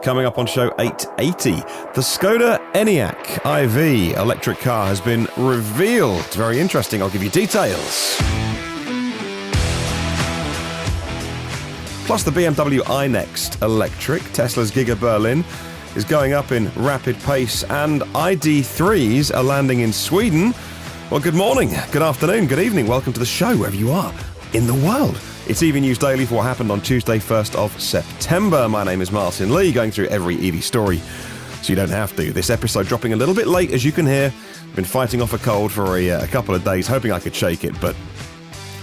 Coming up on show 880, the Skoda Enyaq IV electric car has been revealed. Very interesting. I'll give you details. Plus the BMW iNext electric, Tesla's Giga Berlin is going up in rapid pace, and ID3s are landing in Sweden. Well, good morning, good afternoon, good evening. Welcome to the show, wherever you are in the world. It's EV News Daily for what happened on Tuesday, 1st of September. My name is Martin Lee, going through every EV story so you don't have to. This episode dropping a little bit late, as you can hear. I've been fighting off a cold for a couple of days, hoping I could shake it, but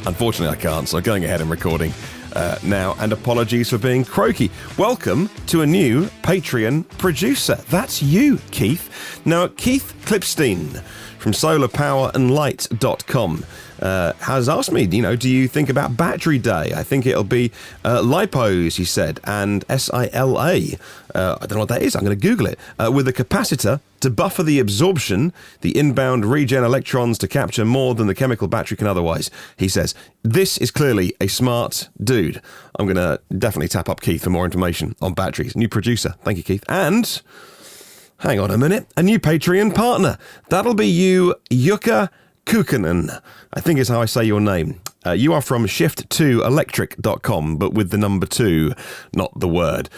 unfortunately I can't, so I'm going ahead and recording now, and apologies for being croaky. Welcome to a new Patreon producer. That's you, Keith. Now, Keith Klipstein from solarpowerandlight.com has asked me, do you think about battery day? I think it'll be lipos, he said, and SILA. I don't know what that is. I'm going to Google it. With a capacitor to buffer the absorption, the inbound regen electrons to capture more than the chemical battery can otherwise. He says, this is clearly a smart dude. I'm going to definitely tap up Keith for more information on batteries. New producer. Thank you, Keith. And hang on a minute. A new Patreon partner. That'll be you, Jukka Kukkonen, I think is how I say your name. You are from shift2electric.com, but with the number 2, not the word.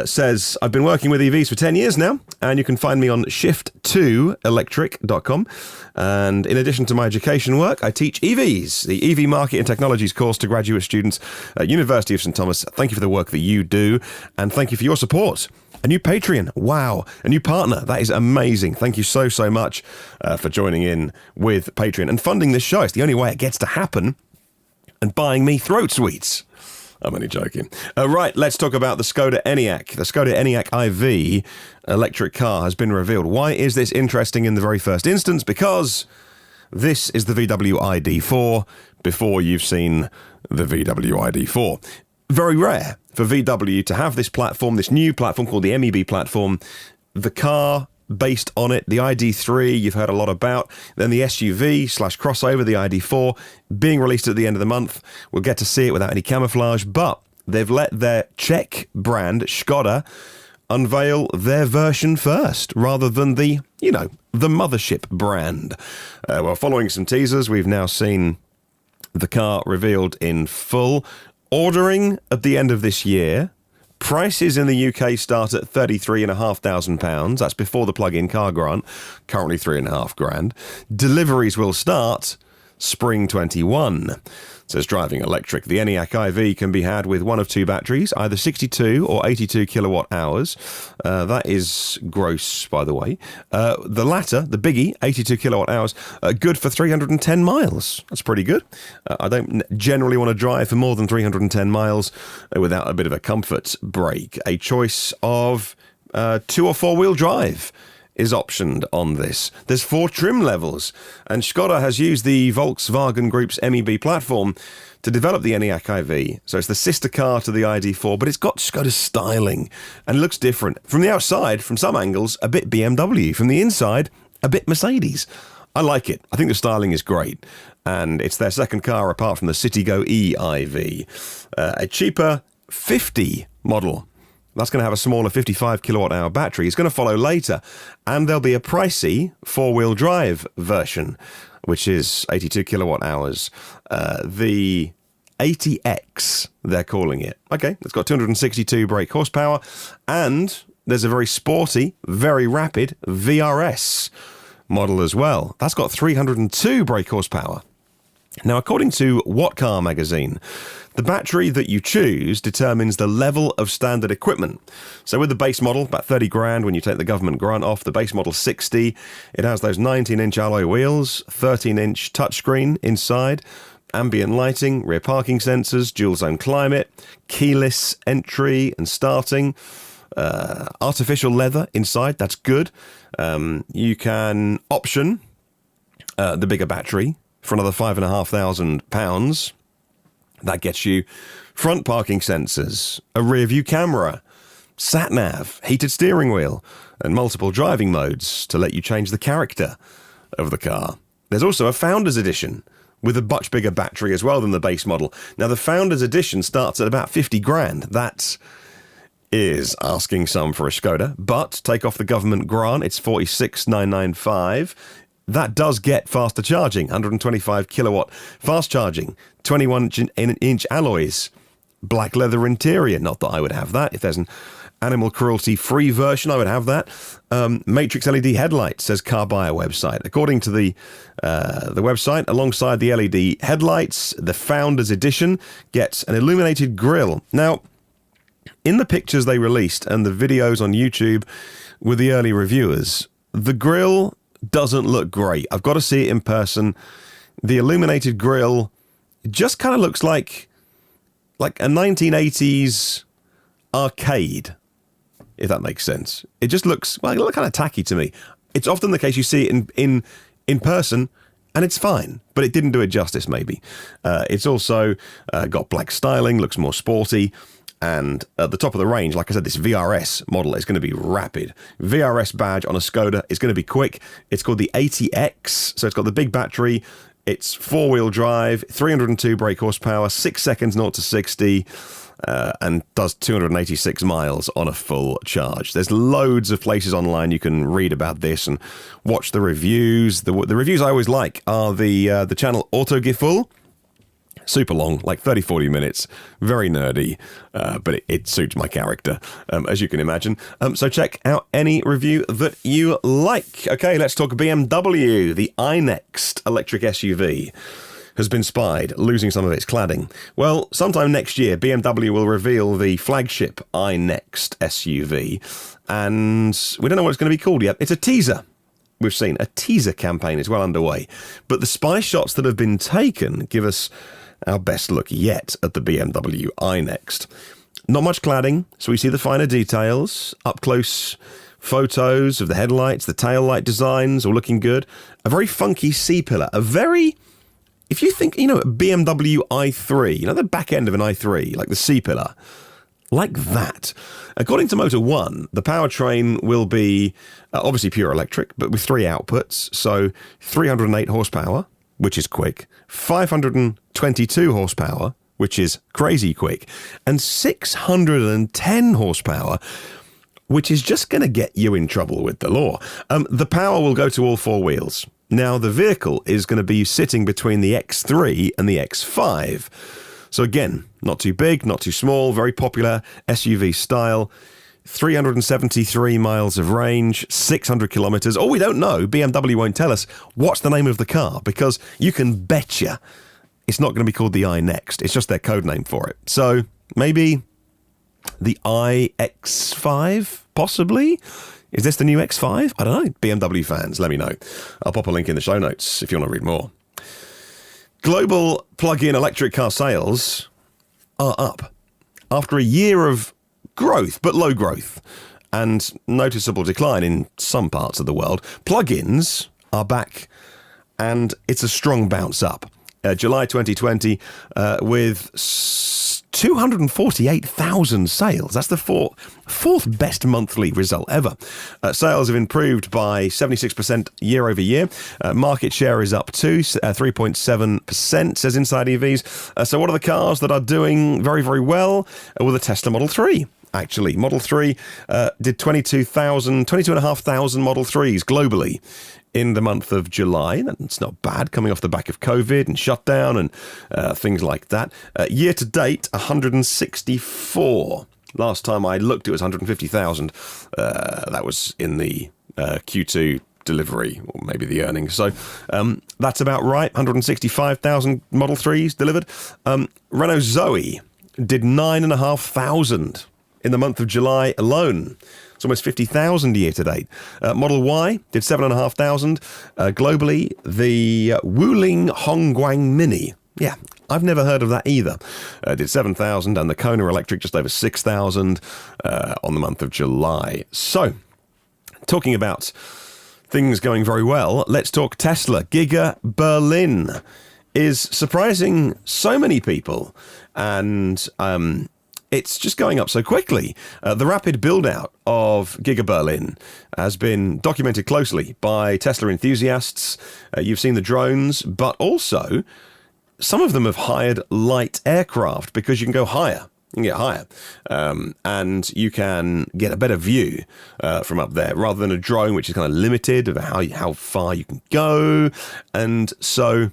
Says, I've been working with EVs for 10 years now, and you can find me on shift2electric.com. And in addition to my education work, I teach EVs, the EV Market and Technologies course to graduate students at University of St. Thomas. Thank you for the work that you do, and thank you for your support. A new Patreon. Wow. A new partner. That is amazing. Thank you so much for joining in with Patreon and funding this show. It's the only way it gets to happen. And buying me throat sweets. I'm only joking. Right, let's talk about the Skoda Enyaq. The Skoda Enyaq IV electric car has been revealed. Why is this interesting in the very first instance? Because this is the VW ID4 before you've seen the VW ID4. Very rare for VW to have this platform, this new platform called the MEB platform. The car based on it, the ID3 you've heard a lot about, then the SUV/crossover, the ID4, being released at the end of the month. We'll get to see it without any camouflage, but they've let their Czech brand, Skoda, unveil their version first, rather than the mothership brand. Well, following some teasers, we've now seen the car revealed in full. Ordering at the end of this year. Prices in the UK start at £33,500. That's before the plug-in car grant, currently £3,500. Deliveries will start spring 21. Says driving electric. The Enyaq IV can be had with one of two batteries, either 62 or 82 kilowatt hours. That is gross, by the way. The latter, the biggie, 82 kilowatt hours, good for 310 miles. That's pretty good. I don't generally want to drive for more than 310 miles without a bit of a comfort break. A choice of 2 or 4-wheel drive is optioned on this. There's 4 trim levels, and Skoda has used the Volkswagen Group's MEB platform to develop the Enyaq IV. So it's the sister car to the ID4, but it's got Skoda styling and looks different. From the outside, from some angles, a bit BMW. From the inside, a bit Mercedes. I like it. I think the styling is great. And it's their second car apart from the Citigo e-IV. A cheaper 50 model. That's going to have a smaller 55 kilowatt hour battery. It's going to follow later. And there'll be a pricey 4-wheel drive version, which is 82 kilowatt hours. The 80X, they're calling it. Okay, it's got 262 brake horsepower. And there's a very sporty, very rapid VRS model as well. That's got 302 brake horsepower. Now, according to What Car magazine, the battery that you choose determines the level of standard equipment. So with the base model, about 30 grand when you take the government grant off, the base model 60, it has those 19-inch alloy wheels, 13-inch touchscreen inside, ambient lighting, rear parking sensors, dual zone climate, keyless entry and starting, artificial leather inside, that's good. You can option the bigger battery for another £5,500. That gets you front parking sensors, a rear view camera, sat-nav, heated steering wheel, and multiple driving modes to let you change the character of the car. There's also a Founders Edition with a much bigger battery as well than the base model. Now, the Founders Edition starts at about 50 grand. That's is asking some for a Skoda, but take off the government grant, it's 46,995. That does get faster charging, 125 kilowatt fast charging, 21-inch alloys, black leather interior. Not that I would have that. If there's an animal cruelty-free version, I would have that. Matrix LED headlights, says Car Buyer website. According to the website, alongside the LED headlights, the Founders Edition gets an illuminated grille. Now, in the pictures they released and the videos on YouTube with the early reviewers, the grille doesn't look great. I've got to see it in person. The illuminated grille just kind of looks like a 1980s arcade, if that makes sense. It just looks, well, it looks kind of tacky to me. It's often the case you see it in person, and it's fine, but it didn't do it justice, maybe. It's also got black styling, looks more sporty. And at the top of the range, like I said, this VRS model is going to be rapid. VRS badge on a Skoda is going to be quick. It's called the 80X, so it's got the big battery. It's four-wheel drive, 302 brake horsepower, 6 seconds 0 to 60, and does 286 miles on a full charge. There's loads of places online you can read about this and watch the reviews. The reviews I always like are the channel AutoGiful. Super long, like 30-40 minutes, very nerdy, but it suits my character, as you can imagine. So check out any review that you like. Okay, let's talk BMW. The iNext electric SUV has been spied, losing some of its cladding. Well, sometime next year, BMW will reveal the flagship iNext SUV, and we don't know what it's going to be called yet. It's a teaser. We've seen a teaser campaign is well underway, but the spy shots that have been taken give us our best look yet at the BMW iNext. Not much cladding, so we see the finer details, up close photos of the headlights, the tail light designs, all looking good. A very funky C-pillar, if you think, BMW i3, the back end of an i3, like the C-pillar, like that. According to Motor One, the powertrain will be obviously pure electric, but with 3 outputs, so 308 horsepower, which is quick, 522 horsepower, which is crazy quick, and 610 horsepower, which is just going to get you in trouble with the law. The power will go to all 4 wheels. Now, the vehicle is going to be sitting between the X3 and the X5. So again, not too big, not too small, very popular SUV style. 373 miles of range, 600 kilometers. Oh, we don't know. BMW won't tell us what's the name of the car, because you can betcha it's not going to be called the iNext. It's just their code name for it. So maybe the iX5, possibly? Is this the new X5? I don't know. BMW fans, let me know. I'll pop a link in the show notes if you want to read more. Global plug-in electric car sales are up after a year of growth, but low growth, and noticeable decline in some parts of the world. Plug-ins are back, and it's a strong bounce up. July 2020 with 248,000 sales. That's the fourth best monthly result ever. Sales have improved by 76% year over year. Market share is up to 3.7%, says Inside EVs. So what are the cars that are doing very, very well? Well, the Tesla Model 3. Actually, Model 3 did 22,500 Model 3s globally in the month of July. That's not bad, coming off the back of COVID and shutdown and things like that. Year to date, 164. Last time I looked, it was 150,000. That was in the Q2 delivery, or maybe the earnings. So that's about right. 165,000 Model 3s delivered. Renault Zoe did 9,500 in the month of July alone. It's almost 50,000 year to date. Model Y did 7,500. Globally, the Wuling Hongguang Mini. Yeah, I've never heard of that either. Did 7,000, and the Kona Electric just over 6,000 on the month of July. So, talking about things going very well, let's talk Tesla. Giga Berlin is surprising so many people, and it's just going up so quickly. The rapid build-out of Giga Berlin has been documented closely by Tesla enthusiasts. You've seen the drones, but also some of them have hired light aircraft because you can go higher You can get higher, and you can get a better view from up there rather than a drone, which is kind of limited of how far you can go. And so,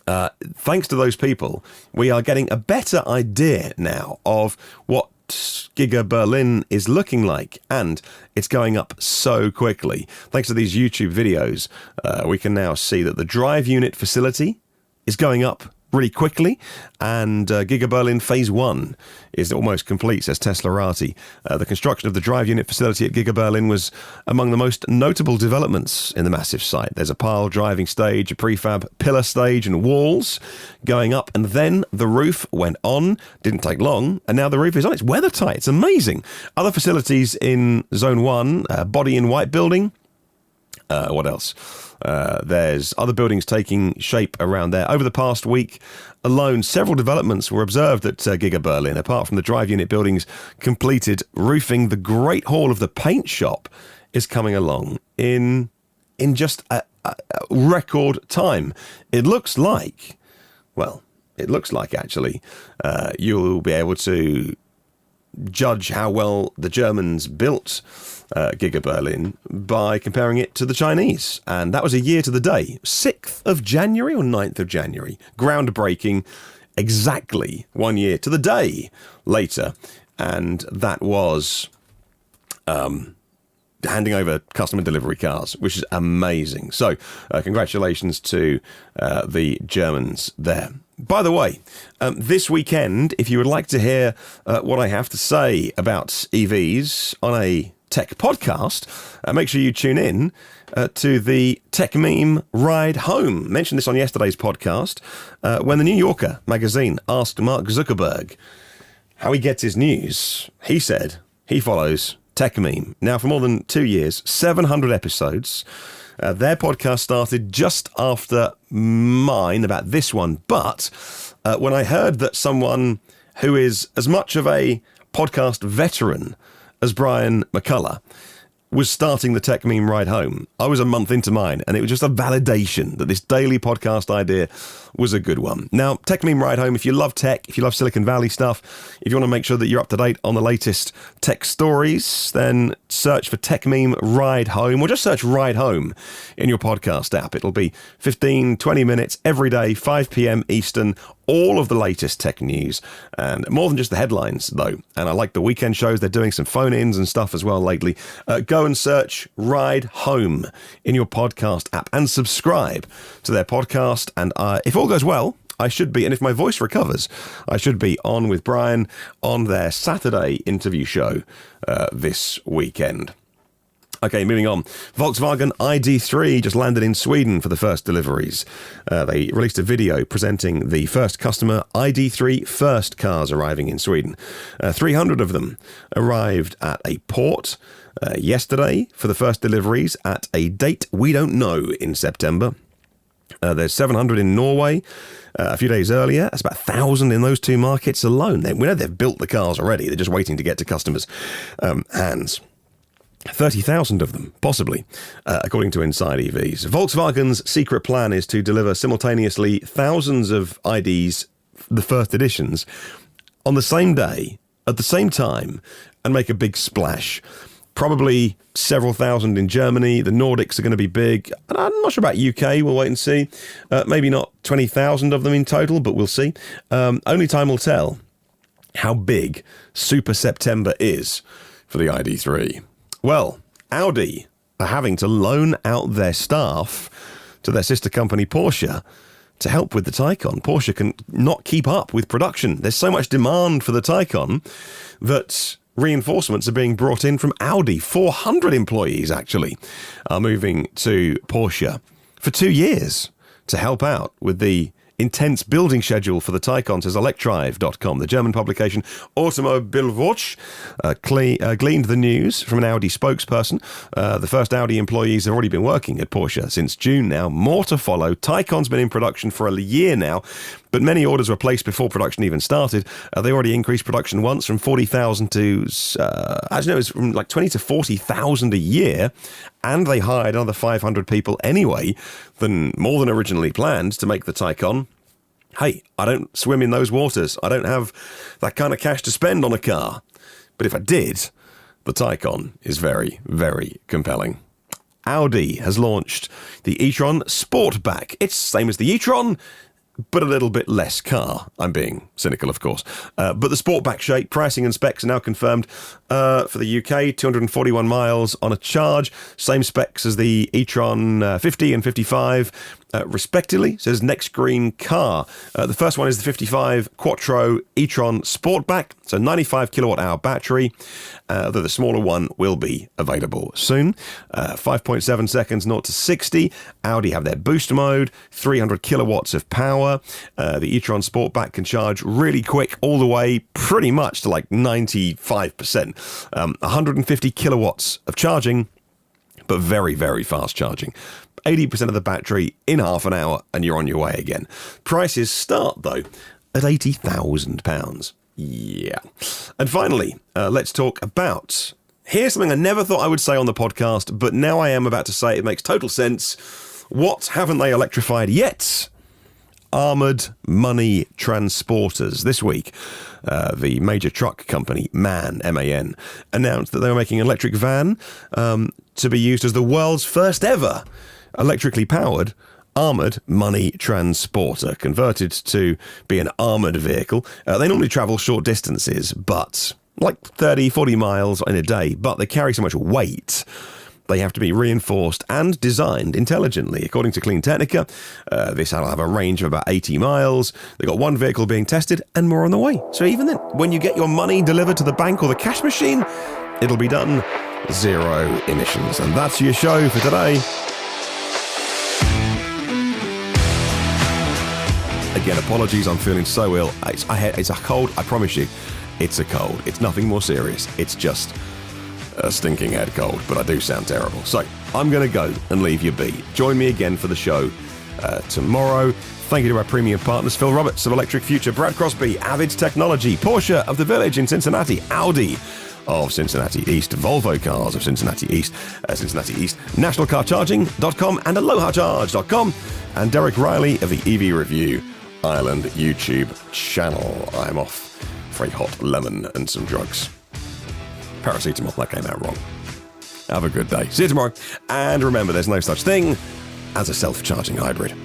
thanks to those people, we are getting a better idea now of what Giga Berlin is looking like, and it's going up so quickly. Thanks to these YouTube videos, we can now see that the drive unit facility is going up really quickly, and Giga Berlin Phase 1 is almost complete, says Teslarati. The construction of the drive unit facility at Giga Berlin was among the most notable developments in the massive site. There's a pile driving stage, a prefab pillar stage, and walls going up, and then the roof went on. Didn't take long, and now the roof is on. It's weather tight. It's amazing. Other facilities in Zone 1, body in white building. What else? There's other buildings taking shape around there. Over the past week alone, several developments were observed at Giga Berlin. Apart from the drive unit buildings completed, roofing the Great Hall of the paint shop is coming along in just a record time. It looks like actually you'll be able to judge how well the Germans built Giga Berlin by comparing it to the Chinese. And that was a year to the day, 6th of January or 9th of January. Groundbreaking, exactly 1 year to the day later. And that was handing over customer delivery cars, which is amazing. So congratulations to the Germans there. By the way, this weekend, if you would like to hear what I have to say about EVs on a tech podcast, make sure you tune in to the TechMeme Ride Home. Mentioned this on yesterday's podcast when the New Yorker magazine asked Mark Zuckerberg how he gets his news. He said he follows TechMeme. Now, for more than 2 years, 700 episodes. Their podcast started just after mine about this one. But when I heard that someone who is as much of a podcast veteran as Brian McCullough was starting the TechMeme Ride Home, I was a month into mine, and it was just a validation that this daily podcast idea was a good one. Now, TechMeme Ride Home, if you love tech, if you love Silicon Valley stuff, if you want to make sure that you're up to date on the latest tech stories, then search for TechMeme Ride Home, or just search Ride Home in your podcast app. It'll be 15, 20 minutes every day, 5 p.m. Eastern, all of the latest tech news, and more than just the headlines, though. And I like the weekend shows. They're doing some phone-ins and stuff as well lately. Go and search Ride Home in your podcast app and subscribe to their podcast. And if all goes well, I should be, and if my voice recovers, I should be on with Brian on their Saturday interview show this weekend. Okay, moving on. Volkswagen ID3 just landed in Sweden for the first deliveries. They released a video presenting the first customer ID3 first cars arriving in Sweden. 300 of them arrived at a port yesterday for the first deliveries at a date we don't know in September. There's 700 in Norway a few days earlier. That's about 1,000 in those two markets alone. We know they've built the cars already. They're just waiting to get to customers' hands. 30,000 of them, possibly, according to Inside EVs. Volkswagen's secret plan is to deliver simultaneously thousands of IDs, the first editions, on the same day, at the same time, and make a big splash. Probably several thousand in Germany. The Nordics are going to be big. And I'm not sure about UK. We'll wait and see. Maybe not 20,000 of them in total, but we'll see. Only time will tell how big Super September is for the ID3. Well, Audi are having to loan out their staff to their sister company Porsche to help with the Taycan. Porsche can not keep up with production. There's so much demand for the Taycan that reinforcements are being brought in from Audi. 400 employees, actually, are moving to Porsche for 2 years to help out with the intense building schedule for the Taycan, says Electrive.com. The German publication Automobilwatch gleaned the news from an Audi spokesperson. The first Audi employees have already been working at Porsche since June now. More to follow. Taycan's been in production for a year now, but many orders were placed before production even started. They already increased production once from 40,000 to, as you know, it was from like 20 to 40,000 a year. And they hired another 500 people anyway, more than originally planned, to make the Taycan Hey, I don't swim in those waters. I don't have that kind of cash to spend on a car. But if I did, the Taycan is very, very compelling. Audi has launched the e-tron Sportback. It's the same as the e-tron, but a little bit less car. I'm being cynical, of course. But the Sportback shape, pricing and specs are now confirmed for the UK, 241 miles on a charge. Same specs as the e-tron 50 and 55, respectively. It says next green car. The first one is the 55 Quattro e-tron Sportback, so 95 kilowatt hour battery, though the smaller one will be available soon. 5.7 seconds 0 to 60. Audi have their boost mode, 300 kilowatts of power. The e-tron Sportback can charge really quick, all the way pretty much to like 95%. 150 kilowatts of charging, but very, very fast charging. 80% of the battery in half an hour, and you're on your way again. Prices start, though, at £80,000. Yeah. And finally, let's talk about... Here's something I never thought I would say on the podcast, but now I am about to say it makes total sense. What haven't they electrified yet? Armoured money transporters. This week, the major truck company, MAN, M-A-N, announced that they were making an electric van to be used as the world's first ever electrically powered armoured money transporter, converted to be an armoured vehicle. They normally travel short distances, but like 30, 40 miles in a day, but they carry so much weight. They have to be reinforced and designed intelligently. According to Clean Technica, this will have a range of about 80 miles. They've got one vehicle being tested and more on the way. So even then, when you get your money delivered to the bank or the cash machine, it'll be done zero emissions. And that's your show for today. Again, apologies, I'm feeling so ill. It's a cold, I promise you. It's a cold. It's nothing more serious. It's just a stinking head cold, but I do sound terrible. So I'm going to go and leave you be. Join me again for the show tomorrow. Thank you to our premium partners, Phil Roberts of Electric Future, Brad Crosby, Avid Technology, Porsche of the Village in Cincinnati, Audi of Cincinnati East, Volvo Cars of Cincinnati East, nationalcarcharging.com and allohacharge.com, and Derek Riley of the EV Review Ireland YouTube channel. I'm off for a hot lemon and some drugs. Paracetamol, that came out wrong. Have a good day. See you tomorrow. And remember, there's no such thing as a self-charging hybrid.